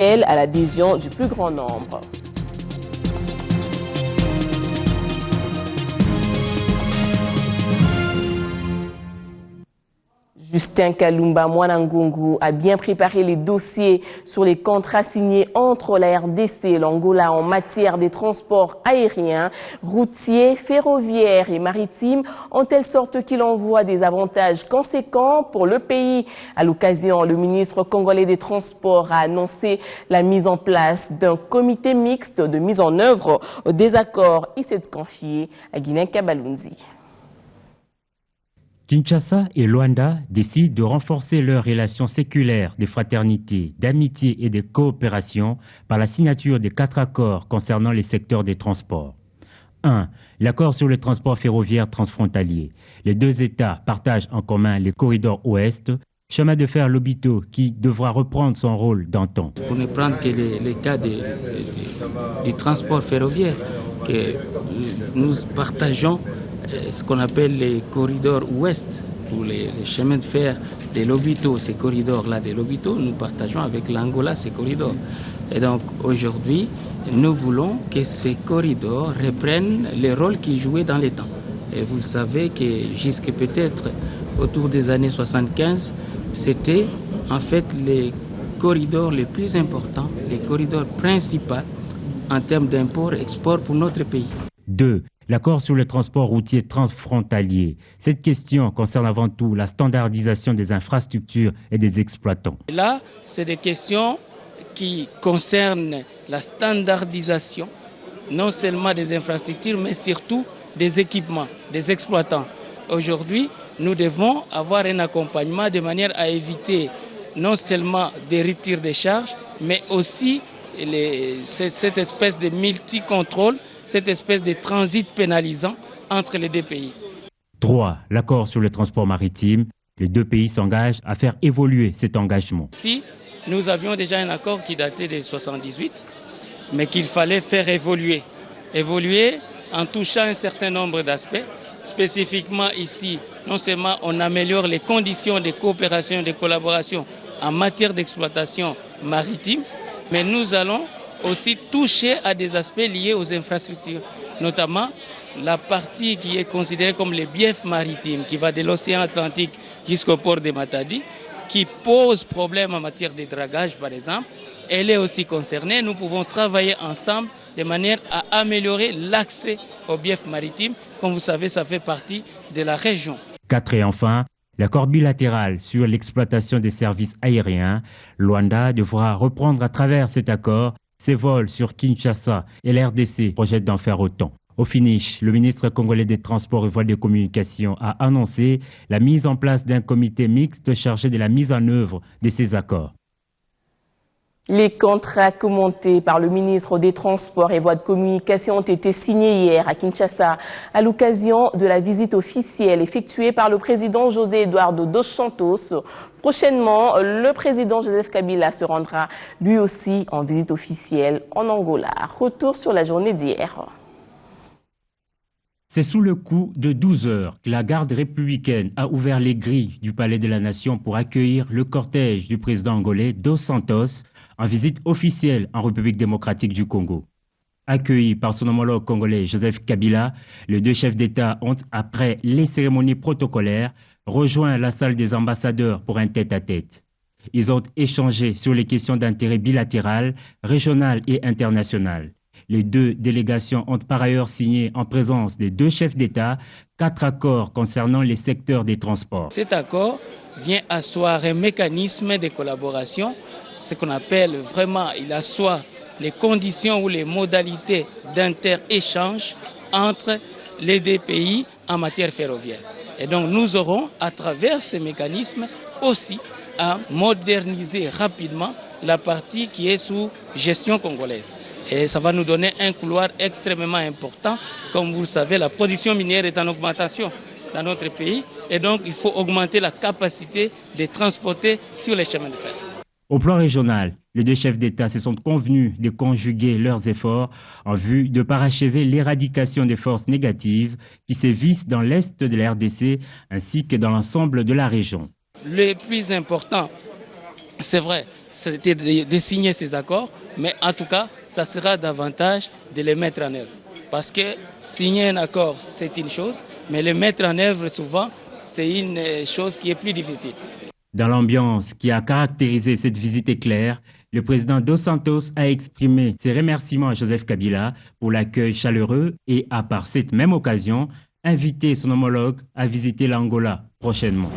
à l'adhésion du plus grand nombre. Justin Kalumba Mwanangungu a bien préparé les dossiers sur les contrats signés entre la RDC et l'Angola en matière des transports aériens, routiers, ferroviaires et maritimes, en telle sorte qu'il envoie des avantages conséquents pour le pays. À l'occasion, le ministre congolais des Transports a annoncé la mise en place d'un comité mixte de mise en œuvre des accords. Il s'est confié à Guinéen Kabalunzi. Kinshasa et Luanda décident de renforcer leurs relations séculaires de fraternité, d'amitié et de coopération par la signature de 4 accords concernant les secteurs des transports. 1. L'accord sur le transport ferroviaire transfrontalier. Les 2 États partagent en commun les corridors ouest, chemin de fer Lobito qui devra reprendre son rôle d'antan. Pour ne prendre que les cas du transport ferroviaire, que nous partageons ce qu'on appelle les corridors ouest, ou les chemins de fer de Lobito, ces corridors-là de Lobito, nous partageons avec l'Angola ces corridors. Et donc aujourd'hui, nous voulons que ces corridors reprennent les rôles qu'ils jouaient dans les temps. Et vous savez que jusque peut-être autour des années 75, c'était en fait les corridors les plus importants, les corridors principaux en termes d'import-export pour notre pays. 2. L'accord sur le transport routier transfrontalier. Cette question concerne avant tout la standardisation des infrastructures et des exploitants. Là, c'est des questions qui concernent la standardisation, non seulement des infrastructures, mais surtout des équipements, des exploitants. Aujourd'hui, nous devons avoir un accompagnement de manière à éviter non seulement des ruptures de charges, mais aussi cette espèce de multi-contrôle, cette espèce de transit pénalisant entre les 2 pays. 3. L'accord sur le transport maritime. Les 2 pays s'engagent à faire évoluer cet engagement. Si nous avions déjà un accord qui datait de 1978, mais qu'il fallait faire évoluer. Évoluer en touchant un certain nombre d'aspects. Spécifiquement ici, non seulement on améliore les conditions de coopération et de collaboration en matière d'exploitation maritime, mais nous allons aussi toucher à des aspects liés aux infrastructures, notamment la partie qui est considérée comme les biefs maritimes, qui va de l'océan Atlantique jusqu'au port de Matadi, qui pose problème en matière de dragage par exemple. Elle est aussi concernée. Nous pouvons travailler ensemble de manière à améliorer l'accès aux biefs maritimes. Comme vous savez, ça fait partie de la région. 4. Et enfin, l'accord bilatéral sur l'exploitation des services aériens. Luanda devra reprendre à travers cet accord ses vols sur Kinshasa et l'RDC projette d'en faire autant. Au finish, le ministre congolais des Transports et Voies de Communication a annoncé la mise en place d'un comité mixte chargé de la mise en œuvre de ces accords. Les contrats commentés par le ministre des Transports et Voies de Communication ont été signés hier à Kinshasa à l'occasion de la visite officielle effectuée par le président José Eduardo dos Santos. Prochainement, le président Joseph Kabila se rendra lui aussi en visite officielle en Angola. Retour sur la journée d'hier. C'est sous le coup de 12 heures que la garde républicaine a ouvert les grilles du Palais de la Nation pour accueillir le cortège du président angolais Dos Santos en visite officielle en République démocratique du Congo. Accueillis par son homologue congolais Joseph Kabila, les 2 chefs d'État ont, après les cérémonies protocolaires, rejoint la salle des ambassadeurs pour un tête-à-tête. Ils ont échangé sur les questions d'intérêt bilatéral, régional et international. Les 2 délégations ont par ailleurs signé en présence des 2 chefs d'État 4 accords concernant les secteurs des transports. Cet accord vient asseoir un mécanisme de collaboration, ce qu'on appelle vraiment, il assoit les conditions ou les modalités d'inter-échange entre les 2 pays en matière ferroviaire. Et donc nous aurons à travers ces mécanismes aussi à moderniser rapidement la partie qui est sous gestion congolaise. Et ça va nous donner un couloir extrêmement important. Comme vous le savez, la production minière est en augmentation dans notre pays. Et donc, il faut augmenter la capacité de transporter sur les chemins de fer. Au plan régional, les 2 chefs d'État se sont convenus de conjuguer leurs efforts en vue de parachever l'éradication des forces négatives qui sévissent dans l'est de la RDC ainsi que dans l'ensemble de la région. Le plus important, c'est vrai, c'était de signer ces accords, mais en tout cas, ça sera davantage de les mettre en œuvre. Parce que signer un accord, c'est une chose, mais le mettre en œuvre, souvent, c'est une chose qui est plus difficile. Dans l'ambiance qui a caractérisé cette visite éclair, le président Dos Santos a exprimé ses remerciements à Joseph Kabila pour l'accueil chaleureux et a par cette même occasion invité son homologue à visiter l'Angola prochainement.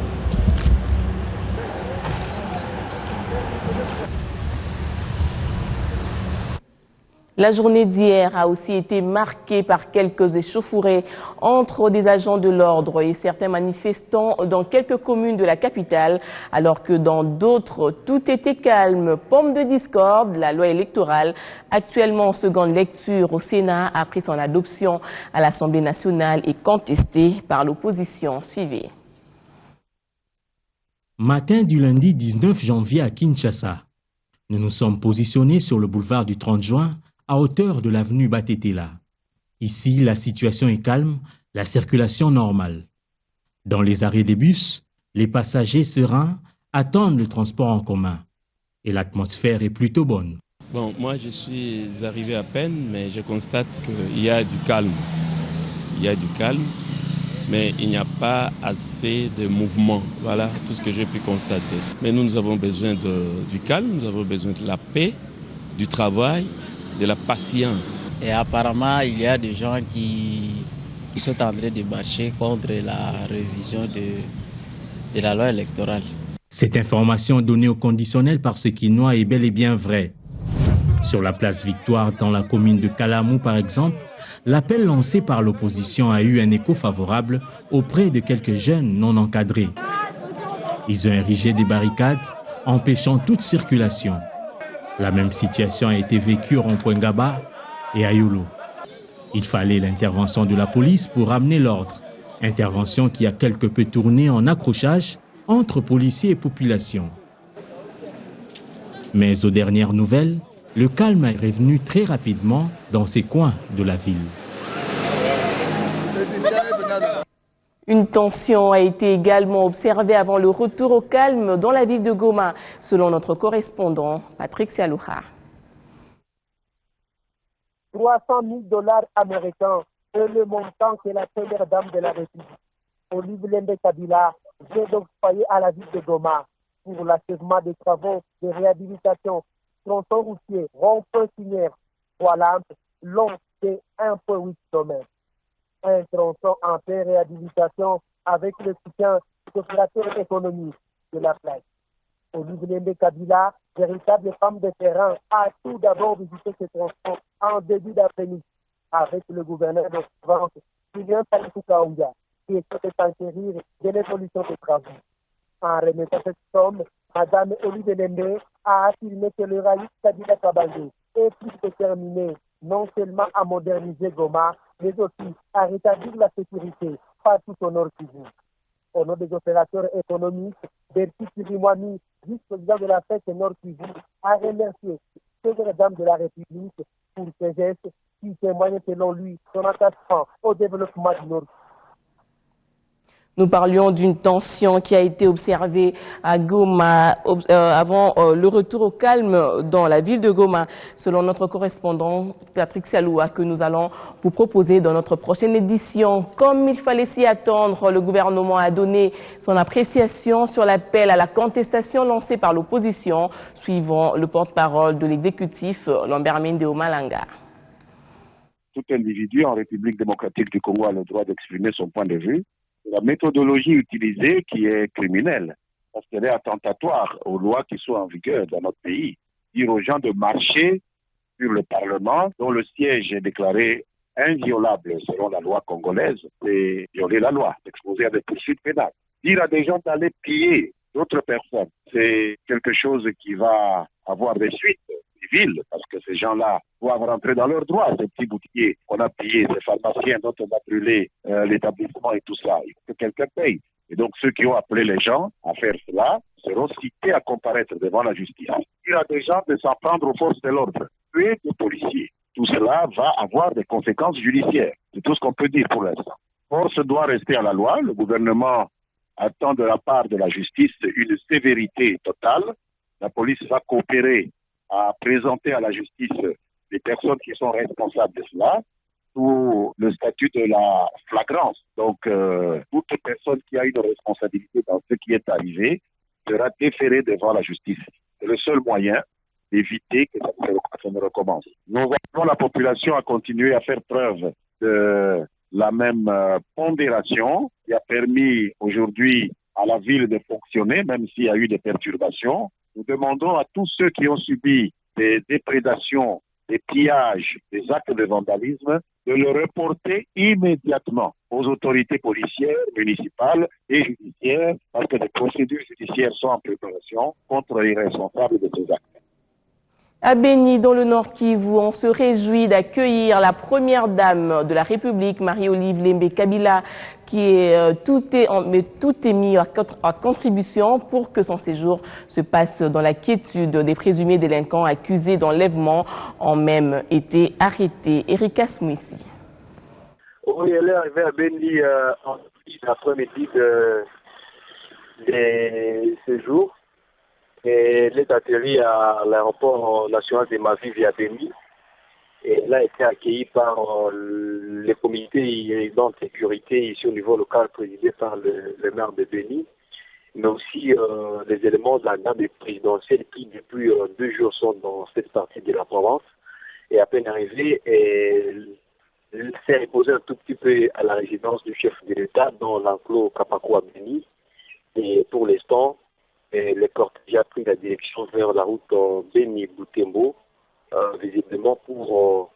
La journée d'hier a aussi été marquée par quelques échauffourées entre des agents de l'ordre et certains manifestants dans quelques communes de la capitale, alors que dans d'autres, tout était calme. Pomme de discorde, la loi électorale, actuellement en seconde lecture au Sénat, après son adoption à l'Assemblée nationale et contestée par l'opposition. Suivez. Matin du lundi 19 janvier à Kinshasa, nous nous sommes positionnés sur le boulevard du 30 juin, à hauteur de l'avenue Batetela. Ici, la situation est calme, la circulation normale. Dans les arrêts des bus, les passagers sereins attendent le transport en commun et l'atmosphère est plutôt bonne. Bon, moi je suis arrivé à peine, mais je constate qu'il y a du calme. Il y a du calme, mais il n'y a pas assez de mouvement. Voilà tout ce que j'ai pu constater. Mais nous avons besoin du calme, nous avons besoin de la paix, du travail, de la patience. Et apparemment, il y a des gens qui sont en train de marcher contre la révision de la loi électorale. Cette information donnée au conditionnel par ce Quinois est bel et bien vraie. Sur la place Victoire, dans la commune de Kalamou par exemple, l'appel lancé par l'opposition a eu un écho favorable auprès de quelques jeunes non encadrés. Ils ont érigé des barricades, empêchant toute circulation. La même situation a été vécue au rond-point Gaba et à Yolo. Il fallait l'intervention de la police pour ramener l'ordre. Intervention qui a quelque peu tourné en accrochage entre policiers et population. Mais aux dernières nouvelles, le calme est revenu très rapidement dans ces coins de la ville. Une tension a été également observée avant le retour au calme dans la ville de Goma, selon notre correspondant Patrick Sialouha. 300 000 $ américains est le montant que la première dame de la République, Olivier Kabila, vient d'octroyer à la ville de Goma pour l'achèvement des travaux de réhabilitation, tronçon routier, rond-point Sinière, voilà, long de 1,8 km. Un tronçon en pleine réhabilitation avec le soutien des opérateurs économiques de la place. Olivier Kabila, véritable femme de terrain, a tout d'abord visité ce tronçon en début d'après-midi avec le gouverneur de France, Julien Kaouya, qui est enquérir de l'évolution des travaux. En remettant cette somme, Mme Olivier Lembe a affirmé que le raïs Kabila Kabangé est plus déterminé non seulement à moderniser Goma, mais aussi à rétablir la sécurité partout au Nord Kivu. Au nom des opérateurs économiques, Berti Kirimwami, vice-président de la fête Nord Kivu, a remercié ces dames de la République pour ces gestes qui témoignent selon lui son attachement au développement du Nord Kivu. Nous parlions d'une tension qui a été observée à Goma avant le retour au calme dans la ville de Goma, selon notre correspondant Patrick Sialoua, que nous allons vous proposer dans notre prochaine édition. Comme il fallait s'y attendre, le gouvernement a donné son appréciation sur l'appel à la contestation lancé par l'opposition, suivant le porte-parole de l'exécutif, Lambert Mende Malanga. Tout individu en République démocratique du Congo a le droit d'exprimer son point de vue. La méthodologie utilisée qui est criminelle, parce qu'elle est attentatoire aux lois qui sont en vigueur dans notre pays. Dire aux gens de marcher sur le Parlement, dont le siège est déclaré inviolable selon la loi congolaise, c'est violer la loi, s'exposer à des poursuites pénales. Dire à des gens d'aller piller d'autres personnes, c'est quelque chose qui va avoir des suites civiles, parce que ces gens-là doivent rentrer dans leurs droits, ces petits boutiquiers qu'on a pillés, ces pharmaciens dont on a brûlé l'établissement et tout ça. Il faut que quelqu'un paye. Et donc ceux qui ont appelé les gens à faire cela seront cités à comparaître devant la justice. Dire à des gens de s'en prendre aux forces de l'ordre, tuer des policiers, tout cela va avoir des conséquences judiciaires. C'est tout ce qu'on peut dire pour l'instant. Force doit rester à la loi. Le gouvernement attend de la part de la justice une sévérité totale la police va coopérer à présenter à la justice les personnes qui sont responsables de cela sous le statut de la flagrance. Donc, toute personne qui a une responsabilité dans ce qui est arrivé sera déférée devant la justice. C'est le seul moyen d'éviter que ça ne recommence. Nous appelons la population à continuer à faire preuve de la même pondération qui a permis aujourd'hui à la ville de fonctionner, même s'il y a eu des perturbations. Nous demandons à tous ceux qui ont subi des déprédations, des pillages, des actes de vandalisme, de le reporter immédiatement aux autorités policières, municipales et judiciaires, parce que des procédures judiciaires sont en préparation contre les responsables de ces actes. À Béni, dans le Nord Kivu, on se réjouit d'accueillir la première dame de la République, Marie-Olive Lembe-Kabila, tout est mis à contribution pour que son séjour se passe dans la quiétude. Des présumés délinquants accusés d'enlèvement ont même été arrêtés. Erika Smouissi. Oui, elle est arrivée à Béni en après-midi des séjours. Et elle est atterrie à l'aéroport national de Mavivi à Béni. Et elle a été accueillie par les comités de sécurité ici au niveau local présidé par le maire de Béni, mais aussi les éléments de la garde présidentielle qui depuis 2 jours sont dans cette partie de la province. Et à peine arrivée, elle s'est reposée un tout petit peu à la résidence du chef de l'État dans l'enclos Kapako à Béni. Et pour l'instant, le cortège a pris la direction vers la route Béni-Boutembo, visiblement pour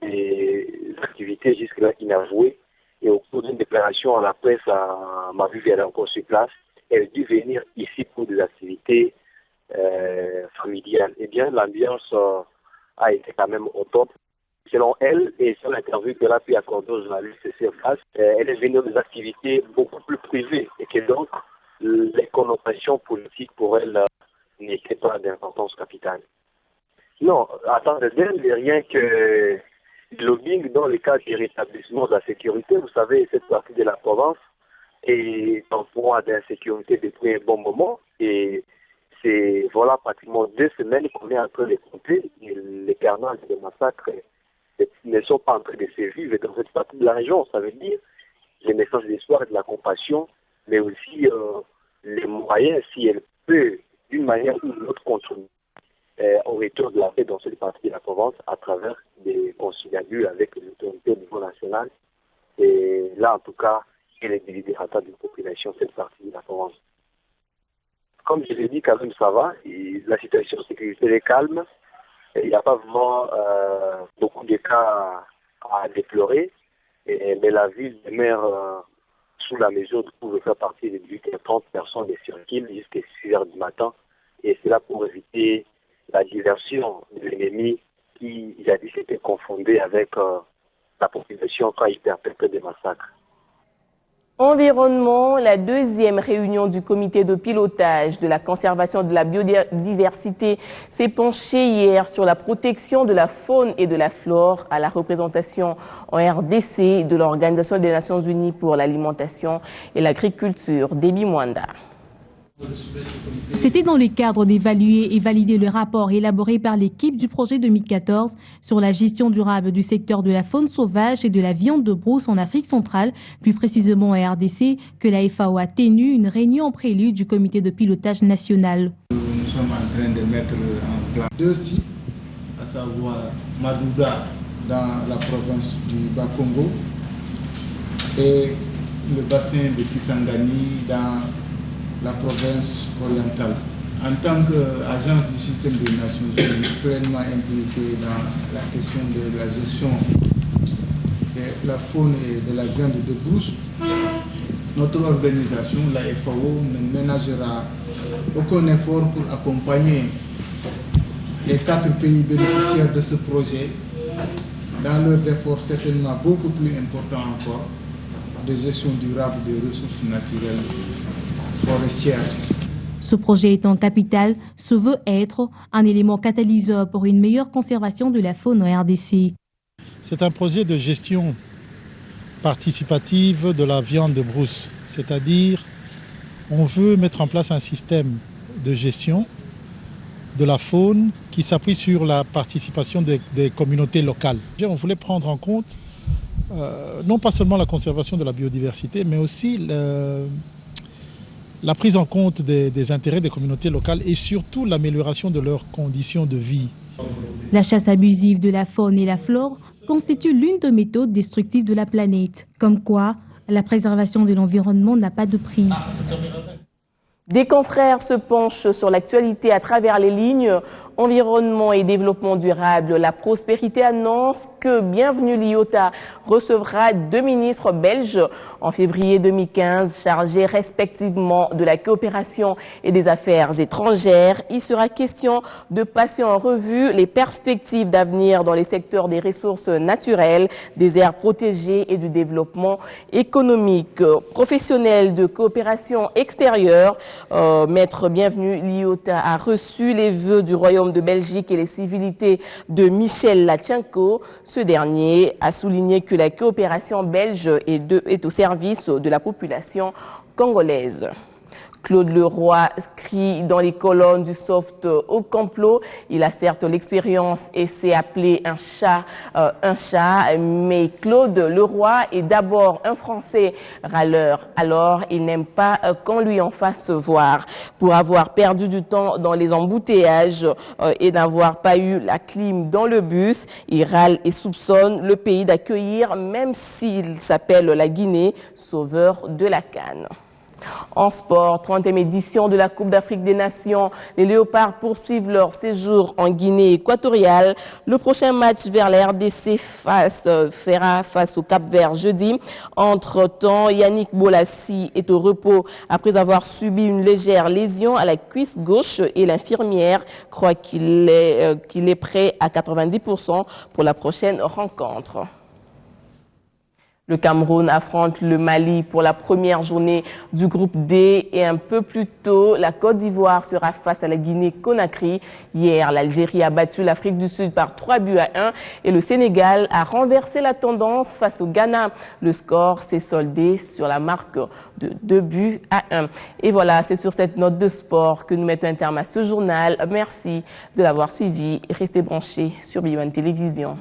des activités jusque-là inavouées. Et au cours d'une déclaration à la presse à Mavivi, elle est encore sur place. Elle a dû venir ici pour des activités familiales. Eh bien, l'ambiance a été quand même au top. Selon elle, et sur l'interview qu'elle a pu accorder aux journalistes sur place, elle est venue des activités beaucoup plus privées et que donc les connotations politiques pour elle n'étaient pas d'importance capitale. Non, attendez d'elle, rien que le lobbying dans le cadre du rétablissement de la sécurité. Vous savez, cette partie de la province est en proie d'insécurité depuis un bon moment. Et c'est voilà pratiquement 2 semaines qu'on est en train de compter. Et les carnages et les massacres ne sont pas en train de se vivre dans cette partie de la région. Ça veut dire les messages d'espoir et de la compassion, mais aussi les moyens, si elle peut, d'une manière ou d'une autre, contribuer au retour de la paix dans cette partie de la province à travers des conciliabus avec les autorités au niveau national. Et là, en tout cas, elle est délibérata d'une population, cette partie de la province. Comme je l'ai dit, quand même, ça va. Et la situation de sécurité est calme. Il n'y a pas vraiment beaucoup de cas à déplorer. Mais la ville demeure sous la mesure de pouvoir faire partie de 18h30 personnes de circulent jusqu'à 6h du matin. Et c'est là pour éviter la diversion de l'ennemi qui, jadis, était confondé avec la population quand il perpétrait des massacres. Environnement, la 2e réunion du comité de pilotage de la conservation de la biodiversité s'est penchée hier sur la protection de la faune et de la flore à la représentation en RDC de l'Organisation des Nations Unies pour l'alimentation et l'agriculture, Déby Mwanda. C'était dans le cadre d'évaluer et valider le rapport élaboré par l'équipe du projet 2014 sur la gestion durable du secteur de la faune sauvage et de la viande de brousse en Afrique centrale, plus précisément en RDC, que la FAO a tenu une réunion en prélude du comité de pilotage national. Nous sommes en train de mettre en place 2 sites, à savoir Madouga dans la province du Bas-Congo et le bassin de Kisangani dans la province orientale. En tant qu'agence du système des Nations Unies pleinement impliquée dans la question de la gestion de la faune et de la viande de brousse, notre organisation, la FAO, ne ménagera aucun effort pour accompagner les 4 pays bénéficiaires de ce projet dans leurs efforts certainement beaucoup plus importants encore de gestion durable des ressources naturelles forestières. Ce projet étant capital, se veut être un élément catalyseur pour une meilleure conservation de la faune en RDC. C'est un projet de gestion participative de la viande de brousse, c'est-à-dire on veut mettre en place un système de gestion de la faune qui s'appuie sur la participation des communautés locales. On voulait prendre en compte non pas seulement la conservation de la biodiversité, mais aussi la prise en compte des intérêts des communautés locales et surtout l'amélioration de leurs conditions de vie. La chasse abusive de la faune et la flore constitue l'une des méthodes destructives de la planète. Comme quoi, la préservation de l'environnement n'a pas de prix. Des confrères se penchent sur l'actualité à travers les lignes. Environnement et développement durable. La prospérité annonce que Bienvenue Liota recevra 2 ministres belges en février 2015, chargés respectivement de la coopération et des affaires étrangères. Il sera question de passer en revue les perspectives d'avenir dans les secteurs des ressources naturelles, des aires protégées et du développement économique. Professionnel de coopération extérieure, Maître Bienvenue Liota a reçu les vœux du Royaume de Belgique et les civilités de Michel Lachenko. Ce dernier a souligné que la coopération belge est au service de la population congolaise. Claude Leroy crie dans les colonnes du soft au complot. Il a certes l'expérience et s'est appelé un chat, mais Claude Leroy est d'abord un Français râleur. Alors, il n'aime pas qu'on lui en fasse voir. Pour avoir perdu du temps dans les embouteillages et n'avoir pas eu la clim dans le bus, il râle et soupçonne le pays d'accueillir, même s'il s'appelle la Guinée, sauveur de la CAN. En sport, 30e édition de la Coupe d'Afrique des Nations. Les Léopards poursuivent leur séjour en Guinée équatoriale. Le prochain match vers la RDC fera face au Cap-Vert jeudi. Entre-temps, Yannick Bolassi est au repos après avoir subi une légère lésion à la cuisse gauche et l'infirmière croit qu'il est prêt à 90% pour la prochaine rencontre. Le Cameroun affronte le Mali pour la première journée du groupe D et un peu plus tôt, la Côte d'Ivoire sera face à la Guinée-Conakry. Hier, l'Algérie a battu l'Afrique du Sud par 3-1 et le Sénégal a renversé la tendance face au Ghana. Le score s'est soldé sur la marque de 2-1. Et voilà, c'est sur cette note de sport que nous mettons un terme à ce journal. Merci de l'avoir suivi et restez branchés sur BION Télévision.